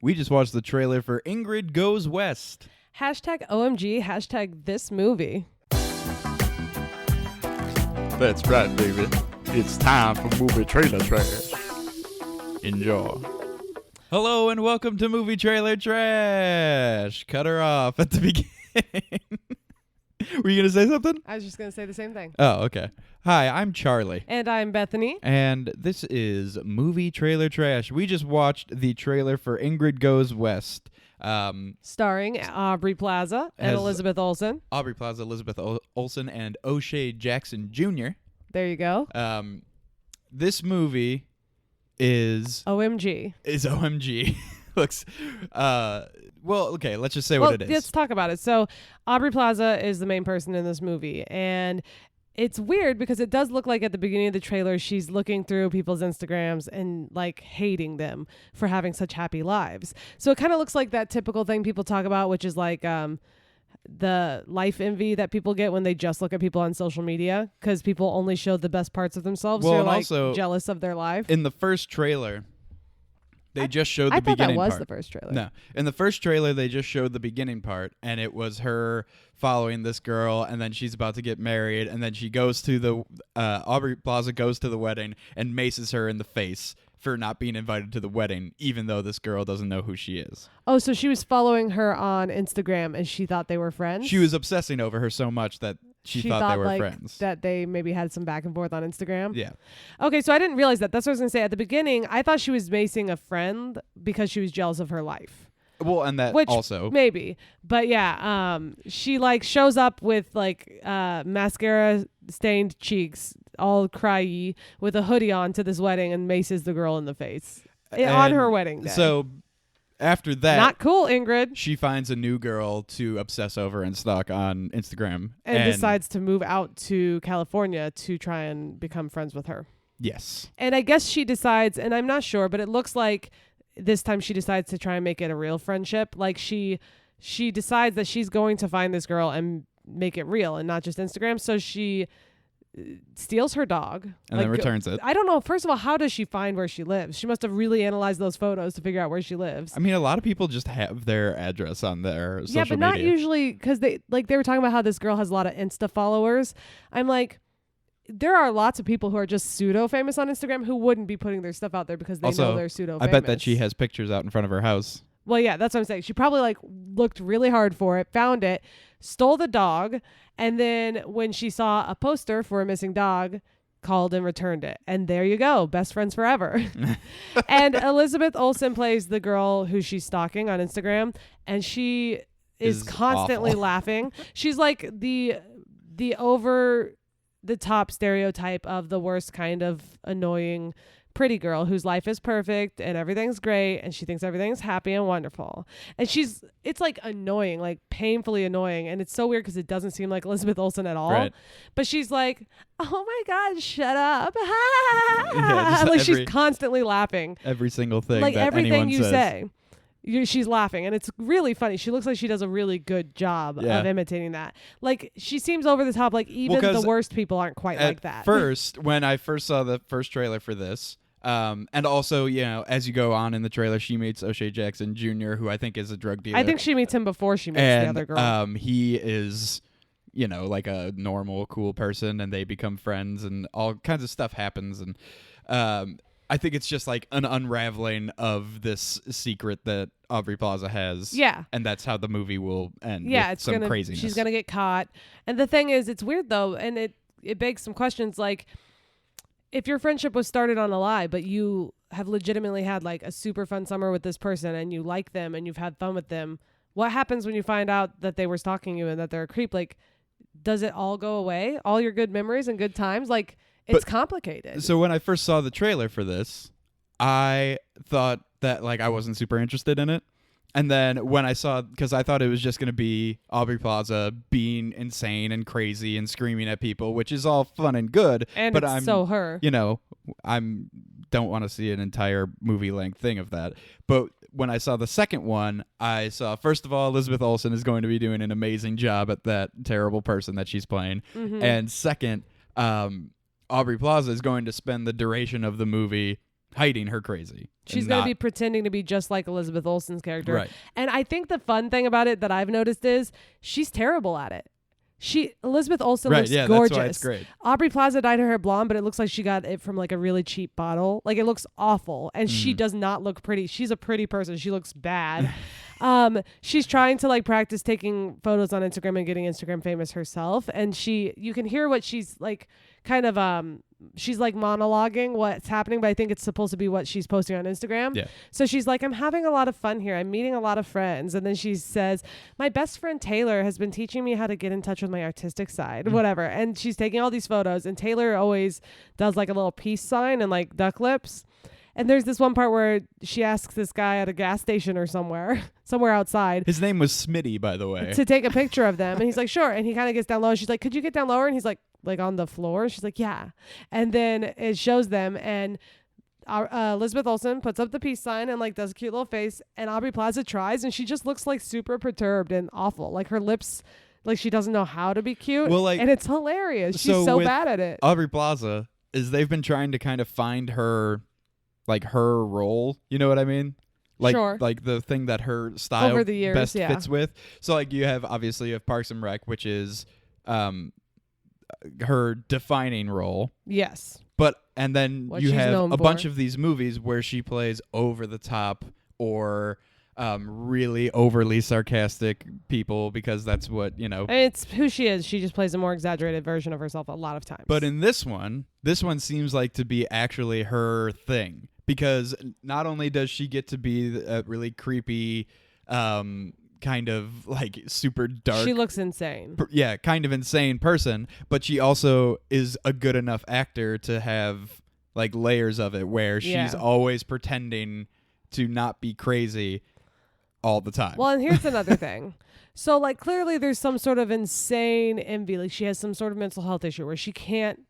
We just watched the trailer for Ingrid Goes West. Hashtag OMG, hashtag this movie. That's right, baby. It's time for movie trailer trash. Enjoy. Hello and welcome to Movie Trailer Trash. Cut her off at the beginning. Were you going to say something? I was just going to say the same thing. Oh, okay. Hi, I'm Charlie. And I'm Bethany. And this is Movie Trailer Trash. We just watched the trailer for Ingrid Goes West. Starring Aubrey Plaza and Elizabeth Olsen. Aubrey Plaza, Elizabeth Olsen, and O'Shea Jackson Jr. There you go. This movie is OMG. Is OMG. Looks well, okay, let's just say what it is. Let's talk about it. So Aubrey Plaza is the main person in this movie, and it's weird because it does look like at the beginning of the trailer she's looking through people's Instagrams and like hating them for having such happy lives. So it kind of looks like that typical thing people talk about, which is like the life envy that people get when they just look at people on social media because people only show the best parts of themselves. Well, They're and like also, jealous of their life. In the first trailer, they just showed the beginning part. I thought that was the first trailer. No. In the first trailer, they just showed the beginning part, and it was her following this girl, and then she's about to get married, and then she goes to the Aubrey Plaza goes to the wedding and maces her in the face for not being invited to the wedding, even though this girl doesn't know who she is. Oh, so she was following her on Instagram, and she thought they were friends? She was obsessing over her so much that she thought they were like, friends. That they maybe had some back and forth on Instagram? Yeah. Okay, so I didn't realize that. That's what I was going to say. At the beginning, I thought she was macing a friend because she was jealous of her life. Well, and that Which, also. Maybe. But yeah, she like shows up with like mascara stained cheeks, all cryy, with a hoodie on to this wedding and maces the girl in the face on her wedding day. So after that, not cool, Ingrid. She finds a new girl to obsess over and stalk on Instagram. And decides to move out to California to try and become friends with her. Yes. And I guess she decides, and I'm not sure, but it looks like this time she decides to try and make it a real friendship. Like she decides that she's going to find this girl and make it real and not just Instagram. So she steals her dog and then returns it. I don't know. First of all, how does she find where she lives? She must have really analyzed those photos to figure out where she lives. I mean, a lot of people just have their address on their social media. Yeah, but not usually, because they were talking about how this girl has a lot of Insta followers. I'm like, there are lots of people who are just pseudo famous on Instagram who wouldn't be putting their stuff out there because they know they're pseudo famous. I bet that she has pictures out in front of her house. Well, yeah, that's what I'm saying. She probably like looked really hard for it, found it, stole the dog, and then when she saw a poster for a missing dog, called and returned it. And there you go. Best friends forever. And Elizabeth Olsen plays the girl who she's stalking on Instagram, and she is constantly laughing. She's like the over the top stereotype of the worst kind of annoying pretty girl whose life is perfect and everything's great and she thinks everything's happy and wonderful. And it's like annoying, like painfully annoying. And it's so weird because it doesn't seem like Elizabeth Olsen at all. Right. But she's like, oh my God, shut up. Yeah, like she's constantly laughing. Every single thing. Like that everything you says. say. She's laughing, and it's really funny. She looks like she does a really good job of imitating that. Like, she seems over the top, like even the worst people aren't quite like that. First, when I first saw the first trailer for this, and also, you know, as you go on in the trailer, she meets O'Shea Jackson Jr., who I think is a drug dealer. I think she meets him before she meets the other girl. He is, you know, like a normal, cool person, and they become friends, and all kinds of stuff happens, and I think it's just like an unraveling of this secret that Aubrey Plaza has. Yeah. And that's how the movie will end. Yeah, with some craziness. She's going to get caught. And the thing is, it's weird though, and it begs some questions like, if your friendship was started on a lie, but you have legitimately had like a super fun summer with this person and you like them and you've had fun with them, what happens when you find out that they were stalking you and that they're a creep? Like, does it all go away? All your good memories and good times? Like, it's complicated. So when I first saw the trailer for this, I thought that like I wasn't super interested in it. And then when I saw, because I thought it was just going to be Aubrey Plaza being insane and crazy and screaming at people, which is all fun and good. And but it's so her. You know, don't want to see an entire movie length thing of that. But when I saw the second one, I saw, first of all, Elizabeth Olsen is going to be doing an amazing job at that terrible person that she's playing. Mm-hmm. And second, Aubrey Plaza is going to spend the duration of the movie hiding her crazy. She's going to be pretending to be just like Elizabeth Olsen's character. Right. And I think the fun thing about it that I've noticed is she's terrible at it. Elizabeth Olsen looks gorgeous. That's why it's great. Aubrey Plaza dyed her hair blonde, but it looks like she got it from like a really cheap bottle. Like it looks awful. And she does not look pretty. She's a pretty person. She looks bad. She's trying to like practice taking photos on Instagram and getting Instagram famous herself. And you can hear what she's like kind of she's like monologuing what's happening, but I think it's supposed to be what she's posting on Instagram. Yeah. So she's like, I'm having a lot of fun here. I'm meeting a lot of friends. And then she says, my best friend Taylor has been teaching me how to get in touch with my artistic side, whatever. And she's taking all these photos, and Taylor always does like a little peace sign and like duck lips. And there's this one part where she asks this guy at a gas station or somewhere outside. His name was Smitty, by the way. To take a picture of them. And he's like, sure. And he kind of gets down low. And she's like, could you get down lower? And he's like on the floor. She's like, yeah. And then it shows them. And Elizabeth Olsen puts up the peace sign and like does a cute little face. And Aubrey Plaza tries. And she just looks like super perturbed and awful. Like her lips, like she doesn't know how to be cute. Well, like, and it's hilarious. She's so bad at it. Aubrey Plaza is they've been trying to kind of find her, like her role. You know what I mean? Like, sure. Like the thing that her style over the years, best fits with. So like you have Parks and Rec, which is her defining role. Yes. And then you have a bunch of these movies where she plays over the top or really overly sarcastic people because that's what, It's who she is. She just plays a more exaggerated version of herself a lot of times. But in this one seems like to be actually her thing because not only does she get to be a really creepy kind of like super dark. She looks insane. Kind of insane person, but she also is a good enough actor to have like layers of it where she's always pretending to not be crazy all the time. Well, and here's another thing. So like clearly there's some sort of insane envy. Like she has some sort of mental health issue where she can't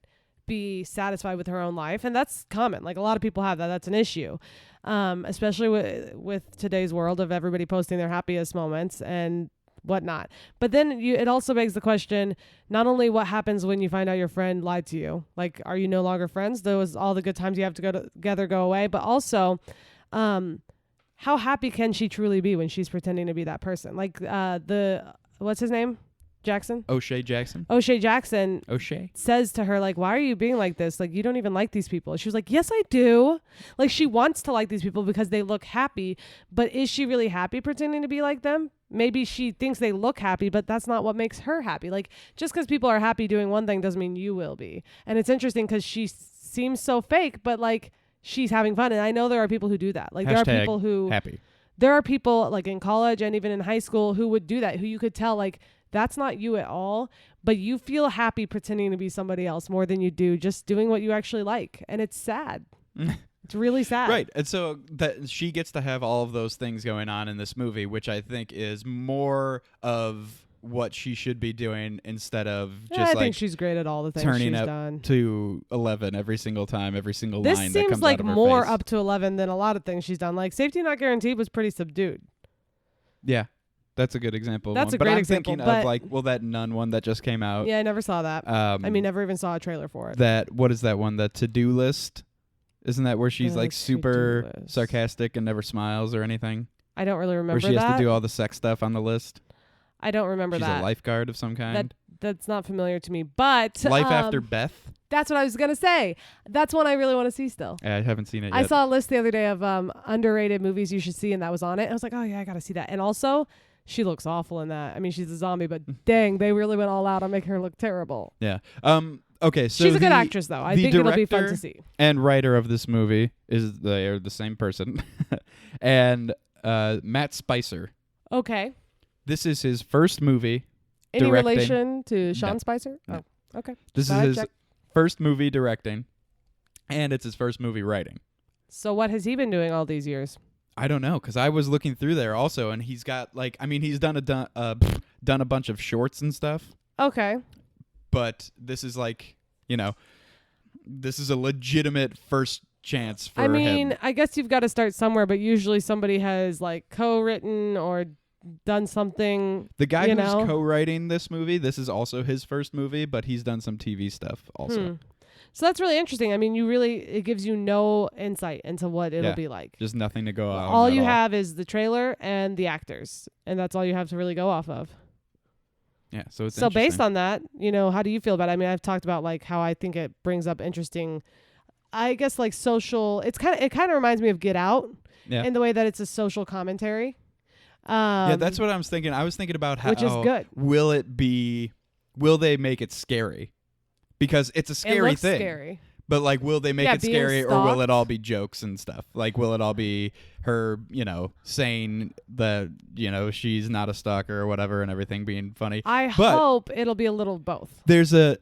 be satisfied with her own life. And that's common. Like a lot of people have that. That's an issue. Especially with today's world of everybody posting their happiest moments and whatnot. But then it also begs the question, not only what happens when you find out your friend lied to you, like, are you no longer friends? Those all the good times you have together go away. But also, how happy can she truly be when she's pretending to be that person? Like what's his name? Jackson? O'Shea Jackson says to her, like, why are you being like this? Like, you don't even like these people. She was like, yes, I do. Like, she wants to like these people because they look happy. But is she really happy pretending to be like them? Maybe she thinks they look happy, but that's not what makes her happy. Like, just because people are happy doing one thing doesn't mean you will be. And it's interesting because she seems so fake, but like, she's having fun. And I know there are people who do that. Like, there are people who happy. There are people like in college and even in high school who would do that, who you could tell like, that's not you at all, but you feel happy pretending to be somebody else more than you do just doing what you actually like. And it's sad. It's really sad. Right. And so that she gets to have all of those things going on in this movie, which I think is more of what she should be doing instead of just I think she's great at all the things turning she's up done. To 11 every single time, every single this line that comes seems like out of her more face. up to 11 than a lot of things she's done. Like Safety Not Guaranteed was pretty subdued. Yeah. That's a good example. That's a but great I'm example. Thinking of like, that Nun one that just came out. Yeah, I never saw that. Never even saw a trailer for it. What is that one? The To-Do List? Isn't that where she's like super sarcastic and never smiles or anything? I don't really remember that. Where she has to do all the sex stuff on the list? I don't remember that. She's a lifeguard of some kind? That's not familiar to me. But Life After Beth? That's what I was going to say. That's one I really want to see still. I haven't seen it yet. I saw a list the other day of underrated movies you should see, and that was on it. I was like, oh, yeah, I got to see that. And also, she looks awful in that. I mean, she's a zombie, but dang, they really went all out on making her look terrible. Yeah. Okay, so she's a good actress, though. I think it'll be fun to see. And writer of this movie they're the same person, and Matt Spicer. Okay. This is his first movie. Any directing. relation to Sean Spicer? No. Oh, okay. This is his first movie directing, and it's his first movie writing. So what has he been doing all these years? I don't know, because I was looking through there also, and he's got he's done a bunch of shorts and stuff. Okay. But this is this is a legitimate first chance for him. I guess you've got to start somewhere, but usually somebody has like co-written or done something. The guy who's co-writing this movie, this is also his first movie, but he's done some TV stuff also. So that's really interesting. I mean, it gives you no insight into what it'll be like. Just nothing to go off. All you have is the trailer and the actors, and that's all you have to really go off of. Yeah, so it's so based on that, how do you feel about it? I mean, I've talked about like how I think it brings up interesting, I guess, like social. It kind of reminds me of Get Out in the way that it's a social commentary. Yeah, that's what I was thinking. I was thinking about how which is good. Will they make it scary? Because it's a scary thing. Scary. But like, will they make it scary, stalked. or will it all be jokes and stuff? Like, will it all be her, saying that, she's not a stalker or whatever and everything being funny? I hope it'll be a little of both. There's a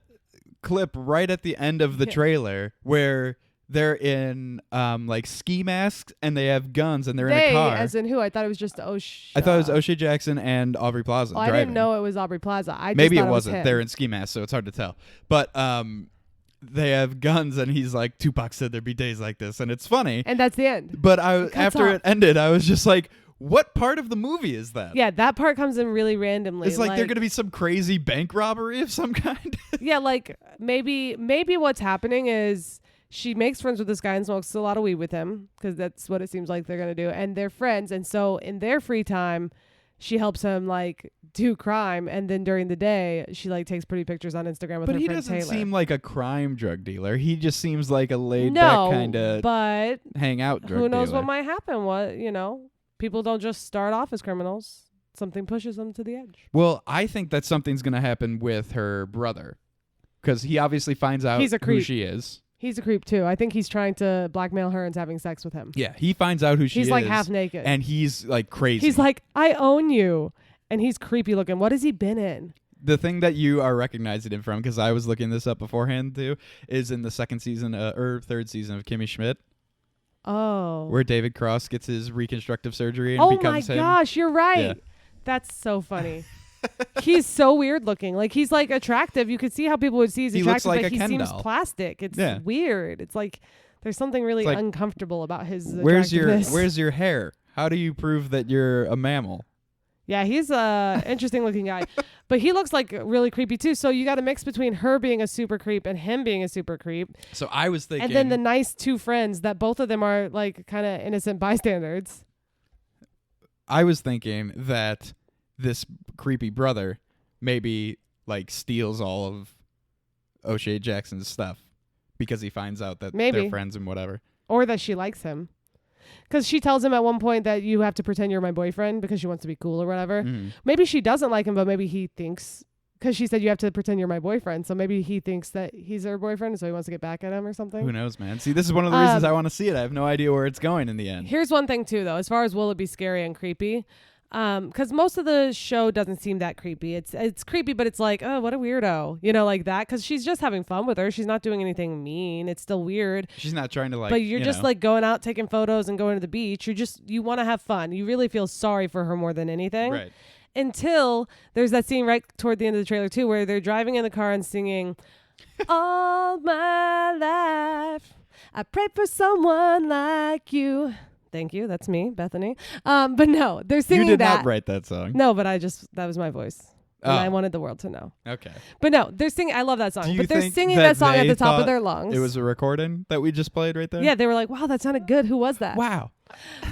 clip right at the end of the trailer where they're in like ski masks and they have guns and they're in a car. As in who? I thought it was just O'Shea. I thought it was O'Shea Jackson and Aubrey Plaza. I didn't know it was Aubrey Plaza. Maybe it wasn't. They're in ski masks, so it's hard to tell. But they have guns, and he's like, Tupac said there'd be days like this, and it's funny. And that's the end. But after it ended, I was just like, what part of the movie is that? Yeah, that part comes in really randomly. It's like they're going to be some crazy bank robbery of some kind. Yeah, like maybe what's happening is she makes friends with this guy and smokes a lot of weed with him, because that's what it seems like they're going to do. And they're friends. And so in their free time, she helps him like do crime. And then during the day, she like takes pretty pictures on Instagram with her friend Taylor. But he doesn't seem like a crime drug dealer. He just seems like a laid back kind of hangout drug dealer. Who knows what might happen? People don't just start off as criminals. Something pushes them to the edge. Well, I think that something's going to happen with her brother, because he obviously finds out who she is. He's a creep too. I think he's trying to blackmail her into having sex with him. Yeah, he finds out who she is. He's like half naked. And he's like crazy. He's like, I own you. And he's creepy looking. What has he been in? The thing that you are recognizing him from, because I was looking this up beforehand too, is in the second season or third season of Kimmy Schmidt. Oh. Where David Cross gets his reconstructive surgery and becomes him. Oh my gosh, you're right. Yeah. That's so funny. He's so weird looking. Like, he's like attractive. You could see how people would see he's attractive, like but he Ken seems doll. plastic. It's weird. It's like there's something really uncomfortable about his where's attractiveness. your hair? How do you prove that you're a mammal? Yeah, he's a interesting looking guy. But he looks like really creepy too. So you got a mix between her being a super creep and him being a super creep. So I was thinking, and then the nice two friends that both of them are like kind of innocent bystanders. I was thinking that this creepy brother maybe like steals all of O'Shea Jackson's stuff because he finds out that they're friends and whatever. Or that she likes him. Because she tells him at one point that you have to pretend you're my boyfriend because she wants to be cool or whatever. Mm-hmm. Maybe she doesn't like him, but maybe he thinks, because she said you have to pretend you're my boyfriend. So maybe he thinks that he's her boyfriend, so he wants to get back at him or something. Who knows, man? See, this is one of the reasons I want to see it. I have no idea where it's going in the end. Here's one thing, too, though. As far as will it be scary and creepy, because most of the show doesn't seem that creepy. It's creepy, but it's like, oh, what a weirdo, like that. Because she's just having fun with her. She's not doing anything mean. It's still weird. She's not trying to but you're just like going out taking photos and going to the beach. You want to have fun. You really feel sorry for her more than anything. Right. Until there's that scene right toward the end of the trailer too, where they're driving in the car and singing, "All my life, I prayed for someone like you." Thank you. That's me, Bethany. But no, they're singing that. You did not write that song. No, but that was my voice. And I wanted the world to know. Okay. But no, they're singing. I love that song. But they're singing that song at the top of their lungs. It was a recording that we just played right there? Yeah, they were like, wow, that sounded good. Who was that? Wow.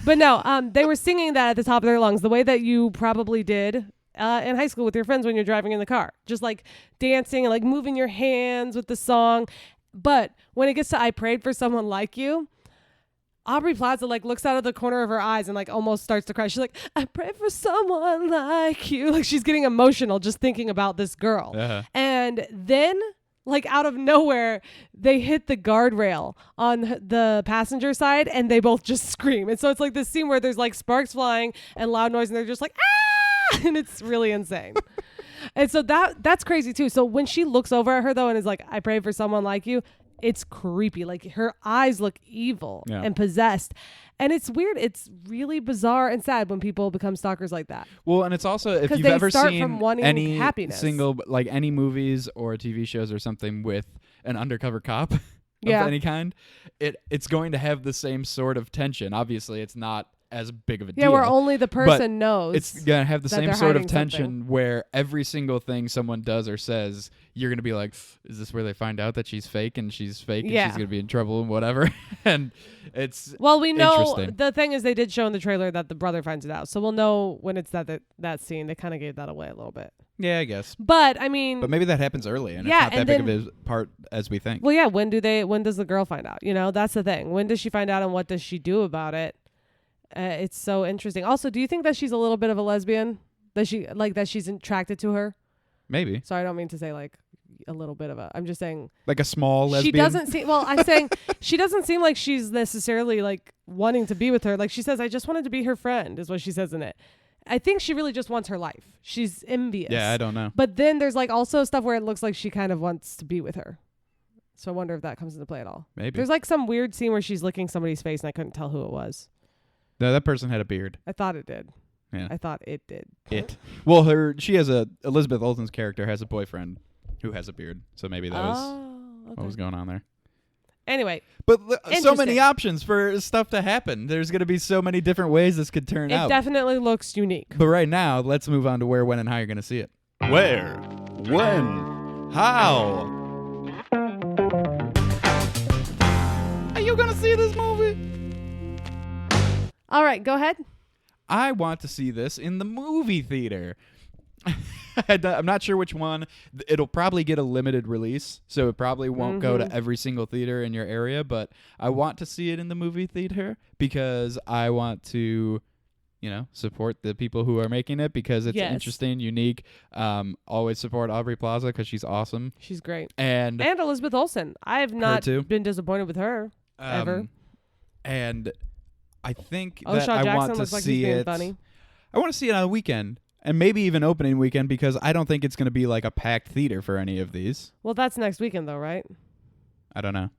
But no, they were singing that at the top of their lungs, the way that you probably did in high school with your friends when you're driving in the car. Just like dancing and like moving your hands with the song. But when it gets to I Prayed for Someone Like You, Aubrey Plaza like looks out of the corner of her eyes and like almost starts to cry. She's like, I pray for someone like you. Like she's getting emotional just thinking about this girl. Uh-huh. And then like out of nowhere, they hit the guardrail on the passenger side and they both just scream. And so it's like this scene where there's like sparks flying and loud noise and they're just like, ah! And it's really insane. And so that's crazy too. So when she looks over at her though and is like, I pray for someone like you, it's creepy. Like her eyes look evil and possessed. And it's weird. It's really bizarre and sad when people become stalkers like that. Well, and it's also, if you've ever seen any single, like any movies or TV shows or something with an undercover cop of any kind, it's going to have the same sort of tension. Obviously, it's not as big of a Yeah, deal. where only the person knows. It's going to have the that same they're sort of hiding tension something. where every single thing someone does or says, you're going to be like, is this where they find out that she's fake and she's fake and Yeah. she's going to be in trouble and whatever? And it's Well, we know interesting. the thing is they did show in the trailer that the brother finds it out, so we'll know when it's that scene. They kind of gave that away a little bit. Yeah, I guess. But I mean, But maybe that happens early and Yeah, it's not that and big of then- a part as we think. well, yeah. When does the girl find out? That's the thing. When does she find out, and what does she do about it? It's so interesting. Also, do you think that she's a little bit of a lesbian? That she's attracted to her? Maybe. Sorry, I don't mean to say like a little bit of a. I'm just saying Like a small lesbian? she doesn't seem. Well, I'm saying she doesn't seem like she's necessarily like wanting to be with her. Like she says, I just wanted to be her friend, is what she says in it. I think she really just wants her life. She's envious. Yeah, I don't know. But then there's like also stuff where it looks like she kind of wants to be with her. So I wonder if that comes into play at all. Maybe. There's like some weird scene where she's licking somebody's face and I couldn't tell who it was. No, that person had a beard. I thought it did. Yeah. I thought it did. Well, Elizabeth Olsen's character has a boyfriend who has a beard. So maybe that was okay. what was going on there. Anyway, But so many Interesting. options for stuff to happen. There's going to be so many different ways this could turn it out. definitely looks unique. But right now, let's move on to where, when, and how you're going to see it. Where? When? How? Are you going to see this movie? All right, go ahead. I want to see this in the movie theater. I'm not sure which one. It'll probably get a limited release, so it probably won't go to every single theater in your area, but I want to see it in the movie theater because I want to, support the people who are making it because it's Yes. interesting, unique. Always support Aubrey Plaza because she's awesome. She's great. And Elizabeth Olsen. I have not too. been disappointed with her ever. And I think Oh, that Shaw I Jackson want to looks like he's see being it. funny. I want to see it on a weekend. And maybe even opening weekend because I don't think it's going to be like a packed theater for any of these. Well, that's next weekend though, right? I don't know.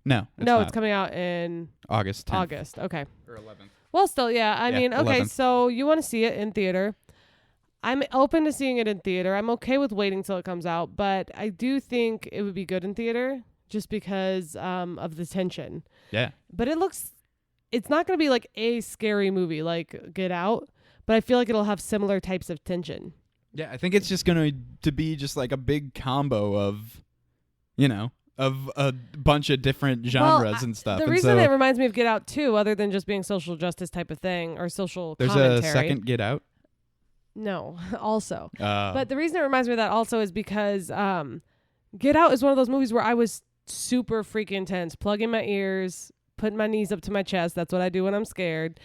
No, it's No, not. it's coming out in August 10th. August. Okay. Or 11th. Well, still, yeah. I Yeah, mean, okay, 11th. so you want to see it in theater. I'm open to seeing it in theater. I'm okay with waiting till it comes out, but I do think it would be good in theater just because of the tension. Yeah. But it's not going to be like a scary movie like Get Out, but I feel like it'll have similar types of tension. Yeah, I think it's just going to be just like a big combo of, of a bunch of different genres and stuff. The And reason so it reminds me of Get Out too, other than just being social justice type of thing or social there's commentary. a second Get Out. No, also. But But the reason it reminds me of that also is because Get Out is one of those movies where I was super freaking tense, plugging my ears, putting my knees up to my chest. That's what I do when I'm scared.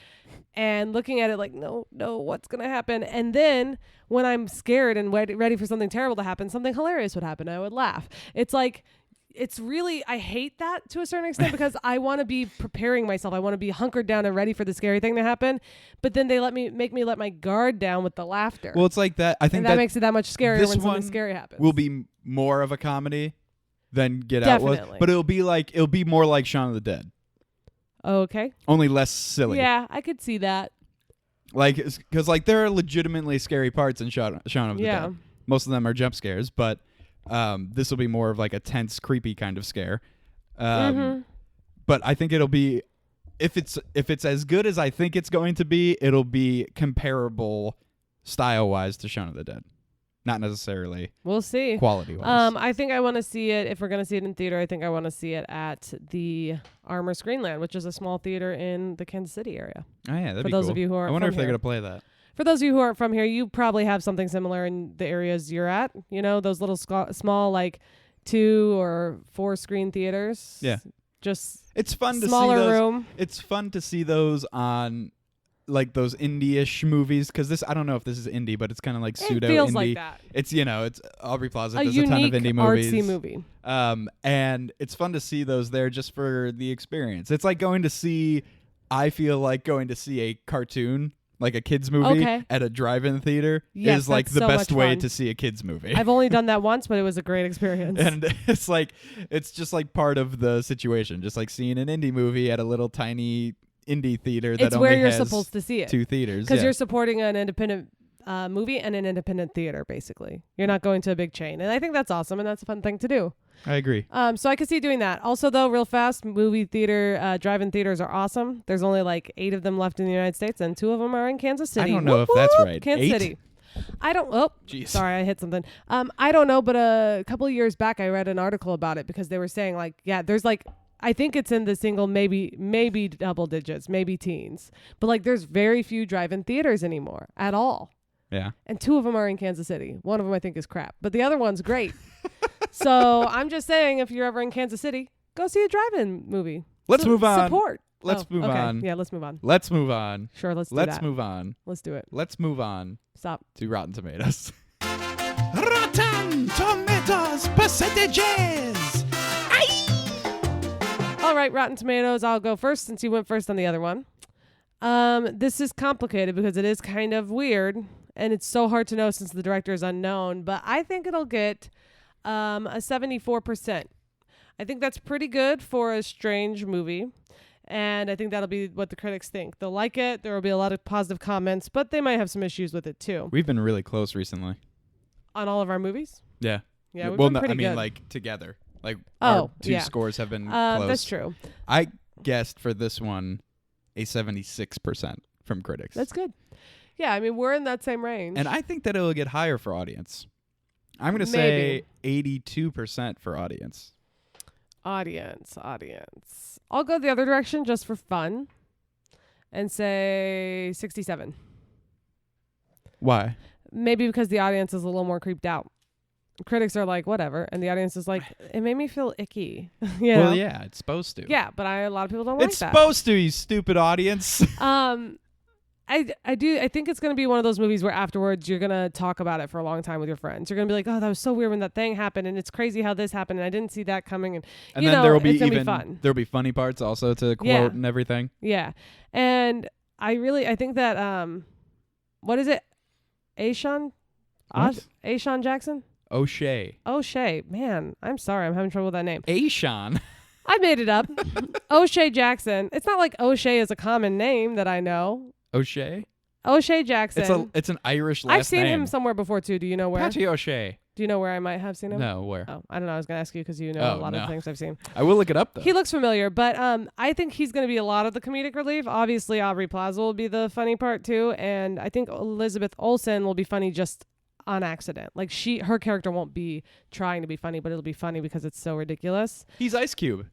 And looking at it like, no, what's going to happen? And then when I'm scared and ready for something terrible to happen, something hilarious would happen. I would laugh. It's like, it's really, I hate that to a certain extent because I want to be preparing myself. I want to be hunkered down and ready for the scary thing to happen. But then they make me let my guard down with the laughter. well, it's like that. I think and that makes it that much scarier this when something one scary happens. will be more of a comedy than Get Out was. Definitely. But it'll be more like Shaun of the Dead. Okay. Only less silly. Yeah, I could see that. Like, because like there are legitimately scary parts in Shaun of the Yeah. Dead. Most of them are jump scares, but this will be more of like a tense, creepy kind of scare. But I think it'll be, if it's as good as I think it's going to be, it'll be comparable style wise to Shaun of the Dead, not necessarily We'll see. quality wise. I think I want to see it. If we're going to see it in theater, I think I want to see it at the Armour Screenland, which is a small theater in the Kansas City area. Oh yeah, that'd for be those cool. of you who aren't I wonder from if they're here. gonna play that. For those of you who aren't from here, you probably have something similar in the areas you're at. Those little small like 2 or 4 screen theaters. Yeah. Just It's fun to see smaller those. room. It's fun to see those on like those indie-ish movies because this, I don't know if this is indie, but it's kind of like It pseudo feels indie. like that. It's it's Aubrey Plaza A does a ton unique of indie movies. artsy movie. And it's fun to see those there just for the experience. It's like I feel like going to see a cartoon, like a kids movie Okay. at a drive-in theater Yes, is like that's the so best much way fun. to see a kids movie. I've only done that once, but it was a great experience. And it's just like part of the situation, just like seeing an indie movie at a little tiny indie theater that it's only where you're has supposed to see it. 2 theaters. Because Yeah. you're supporting an independent movie and an independent theater, basically. You're not going to a big chain. And I think that's awesome, and that's a fun thing to do. I agree. So I could see doing that. Also, though, real fast, movie theater, drive-in theaters are awesome. There's only like 8 of them left in the United States, and 2 of them are in Kansas City. I don't know if that's right. Kansas 8? City. I don't. Oh, Jeez. sorry, I hit something. I don't know, but a couple of years back, I read an article about it because they were saying like, yeah, there's like, I think it's in the single, maybe double digits, maybe teens, but like, there's very few drive-in theaters anymore at all. Yeah. And 2 of them are in Kansas City. One of them I think is crap, but the other one's great. So I'm just saying, if you're ever in Kansas City, go see a drive-in movie. Let's move on. Support. Let's move on. Yeah, let's move on. Let's move on. Sure, let's do that. Let's move on. Let's do it. Let's move on Stop. to Rotten Tomatoes. Rotten Tomatoes percentages. All right, Rotten Tomatoes. I'll go first since you went first on the other one. This is complicated because it is kind of weird, and it's so hard to know since the director is unknown, but I think it'll get a 74%. I think that's pretty good for a strange movie, and I think that'll be what the critics think. They'll like it. There will be a lot of positive comments, but they might have some issues with it too. We've been really close recently. On all of our movies? Yeah. Yeah, we've well, been pretty I mean, good. like together. Like Oh, our 2 yeah. scores have been close. That's true. I guessed for this one a 76% from critics. That's good. Yeah, I mean, we're in that same range. And I think that it'll get higher for audience. I'm going to say 82% for audience. Audience. I'll go the other direction just for fun and say 67. Why? Maybe because the audience is a little more creeped out. Critics are like, whatever. And the audience is like, it made me feel icky. You know? Well, yeah, it's supposed to. Yeah, but a lot of people don't like It's that. supposed to, you stupid audience. I think it's going to be one of those movies where afterwards you're going to talk about it for a long time with your friends. You're going to be like, oh, that was so weird when that thing happened, and it's crazy how this happened, and I didn't see that coming. And And you then know, there will be it's gonna even be fun. there'll be funny parts also to quote Yeah. and everything. Yeah. And I think that what is it? Ashawn? What? Ashawn Jackson? O'Shea. O'Shea. Man, I'm sorry. I'm having trouble with that name. Ashawn. I made it up. O'Shea Jackson. It's not like O'Shea is a common name that I know. O'Shea? O'Shea Jackson. It's an Irish last name. I've seen him somewhere before too. Do you know where? Patty O'Shea. Do you know where I might have seen him? No, where? Oh, I don't know. I was going to ask you because you know a lot no. of things I've seen. I will look it up though. He looks familiar, but I think he's going to be a lot of the comedic relief. Obviously, Aubrey Plaza will be the funny part too, and I think Elizabeth Olsen will be funny just on accident. Like her character won't be trying to be funny, but it'll be funny because it's so ridiculous. He's Ice Cube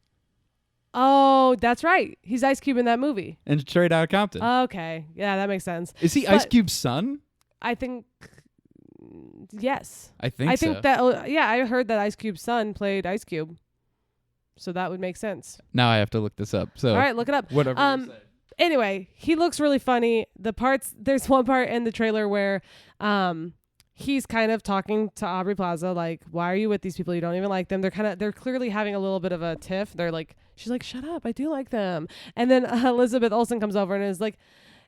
Oh, that's right. He's Ice Cube in that movie. and Straight Outta Compton. Okay, yeah, that makes sense. Is he but- Ice Cube's son? I think yes. I think so. that I heard that Ice Cube's son played Ice Cube. So that would make sense. Now I have to look this up. So All right, look it up. whatever you say. Anyway, he looks really funny. There's one part in the trailer where he's kind of talking to Aubrey Plaza like, why are you with these people? You don't even like them. They're clearly having a little bit of a tiff. She's like, shut up, I do like them. And then Elizabeth Olsen comes over and is like,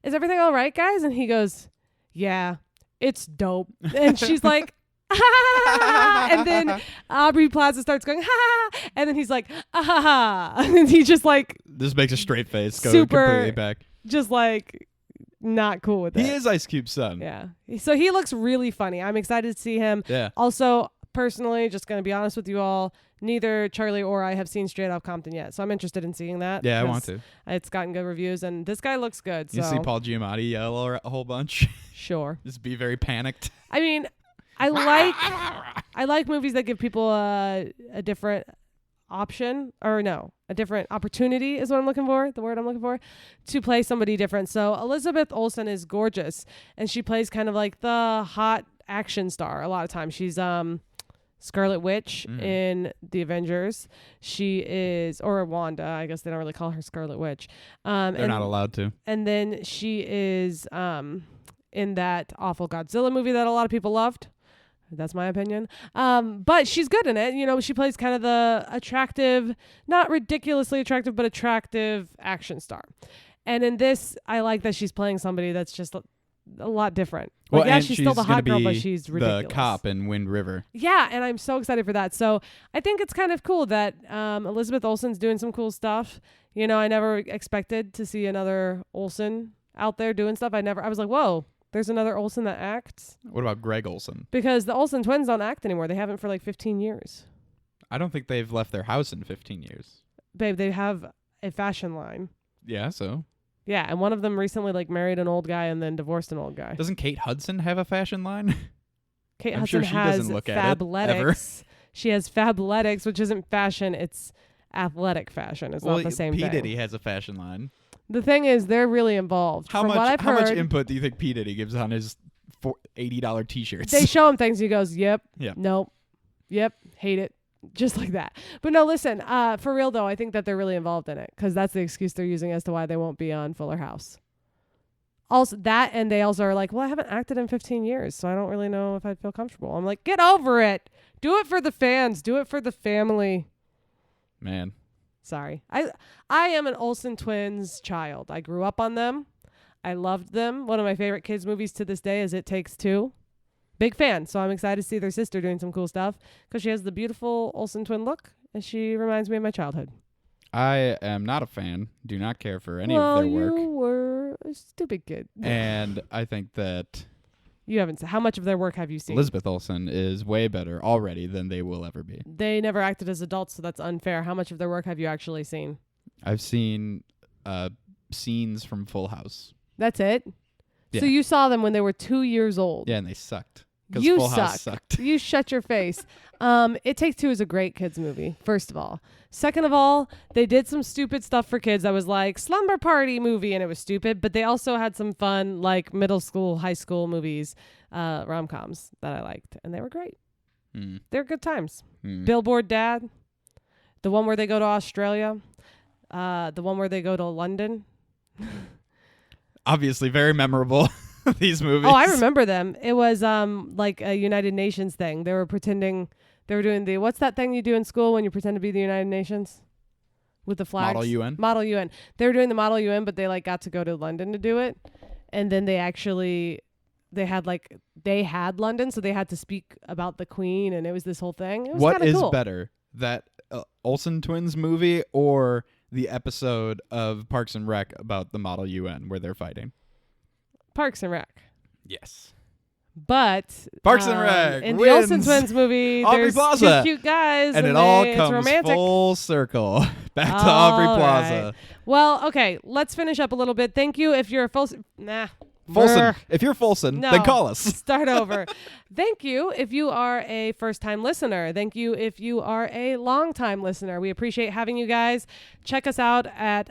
is everything all right, guys? And he goes, yeah, it's dope. And she's like, and then Aubrey Plaza starts going, ha, and then he's like, ah, and he just like This makes a straight face go super- completely back. just like not cool with it. He is Ice Cube's son. Yeah. So he looks really funny. I'm excited to see him. Yeah. Also, personally, just going to be honest with you all, neither Charlie or I have seen Straight Outta Compton yet. So I'm interested in seeing that. Yeah, I want because to. It's gotten good reviews, and this guy looks good. You so see Paul Giamatti yell a whole bunch. sure. Just be very panicked. I mean, I like movies that give people a different option, or no, a different opportunity is what I'm looking for, the word I'm looking for, to play somebody different. So Elizabeth Olsen is gorgeous, and she plays kind of like the hot action star a lot of times. She's Scarlet Witch in the Avengers. She is, or Wanda, I guess they don't really call her Scarlet Witch. They're not allowed to. And then she is in that awful Godzilla movie that a lot of people loved. That's my opinion. But she's good in it. You know, she plays kind of the attractive, not ridiculously attractive, but attractive action star. And in this, I like that she's playing somebody that's just a lot different. Like, Well, yeah, and she's still the gonna hot girl, but be she's ridiculous. the cop in Wind River. Yeah, and I'm so excited for that. So I think it's kind of cool that Elizabeth Olsen's doing some cool stuff. You know, I never expected to see another Olsen out there doing stuff. I was like, whoa, There's another Olsen that acts. What about Greg Olsen? Because the Olsen twins don't act anymore. They haven't for like 15 years. I don't think they've left their house in 15 years. Babe, they have a fashion line. Yeah, so. Yeah, and one of them recently like married an old guy and then divorced an old guy. Doesn't Kate Hudson have a fashion line? Kate I'm Hudson sure she has doesn't look at it, ever. Fabletics. She has Fabletics, which isn't fashion. It's athletic fashion. It's not the same P. thing. Diddy has a fashion line. The thing is, they're really involved. How From much? what I've How heard, much input do you think P. Diddy gives on his $80 T-shirts? they show him things. He goes, "Yep, Yeah. nope, yep, hate it," just like that. But no, listen. For real though, I think that they're really involved in it because that's the excuse they're using as to why they won't be on Fuller House. Also that, and they also are like, well, I haven't acted in 15 years, so I don't really know if I'd feel comfortable. I'm like, get over it. Do it for the fans. Do it for the family. Man. Sorry. I am an Olsen twins child. I grew up on them. I loved them. One of my favorite kids movies to this day is It Takes Two. Big fan. So I'm excited to see their sister doing some cool stuff because she has the beautiful Olsen twin look and she reminds me of my childhood. I am not a fan. Do not care for any of their work. You were a stupid kid. And I think that You haven't. How much of their work have you seen? Elizabeth Olsen is way better already than they will ever be. They never acted as adults, so that's unfair. How much of their work have you actually seen? I've seen scenes from Full House. That's it? Yeah. So you saw them when they were 2 years old. Yeah, and they sucked. Because You Full suck. House sucked. You shut your face. It Takes Two is a great kids movie, first of all. Second of all, they did some stupid stuff for kids that was like slumber party movie, and it was stupid, but they also had some fun, like middle school, high school movies, rom-coms that I liked, and they were great. They're good times. Billboard Dad, the one where they go to Australia, the one where they go to London. Obviously very memorable, these movies. Oh, I remember them. It was like a United Nations thing. They were pretending they were doing the what's that thing you do in school when you pretend to be the United Nations with the flags? Model UN. Model UN. They were doing the Model UN, but they like got to go to London to do it, and then they had London, so they had to speak about the Queen, and it was this whole thing. It was What is cool. better, that Olsen Twins movie or the episode of Parks and Rec about the Model UN where they're fighting? Parks and Rec. Yes. But Parks and Rec in wins. the Olsen Twins movie, Aubrey there's Plaza. cute guys, And it all it's comes romantic. full circle back to All Aubrey Plaza. right. Well, okay, let's finish up a little bit. Thank you. If you're a Folsen, Folsen. If you're Folsen, No. then call us. Start over. Thank you if you are a first-time listener. Thank you if you are a long-time listener. We appreciate having you guys. Check us out at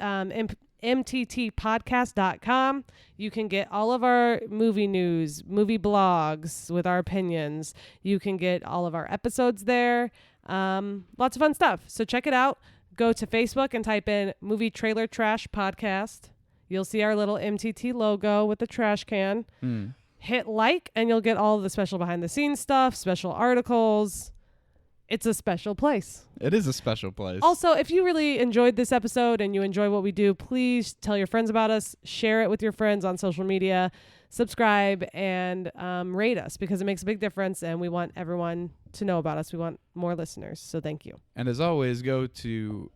mttpodcast.com. You can get all of our movie news, movie blogs with our opinions. You can get all of our episodes there. Lots of fun stuff. So check it out. Go to Facebook and type in Movie Trailer Trash Podcast. You'll see our little MTT logo with the trash can. Hit like, and you'll get all of the special behind-the-scenes stuff, special articles. It's a special place. It is a special place. Also, if you really enjoyed this episode and you enjoy what we do, please tell your friends about us, share it with your friends on social media, subscribe, and rate us because it makes a big difference, and we want everyone to know about us. We want more listeners, so thank you. And as always, go to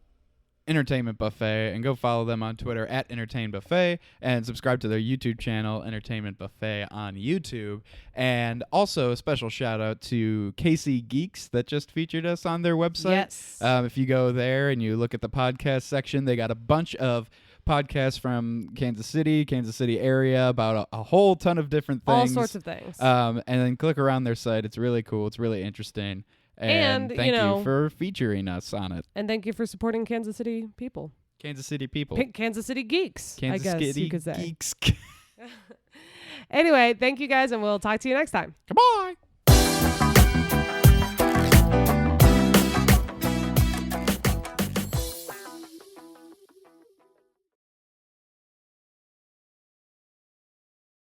Entertainment Buffet and go follow them on Twitter at Entertain Buffet and subscribe to their YouTube channel, Entertainment Buffet on YouTube. And also a special shout out to KC Geeks that just featured us on their website. Yes. If you go there and you look at the podcast section, they got a bunch of podcasts from Kansas City area about a whole ton of different things. All sorts of things. And then click around their site. It's really cool. It's really interesting. And thank you for featuring us on it. And thank you for supporting Kansas City people. Kansas City people. Kansas City geeks, Kansas I guess City you could say. geeks. Anyway, thank you guys, and we'll talk to you next time. Goodbye.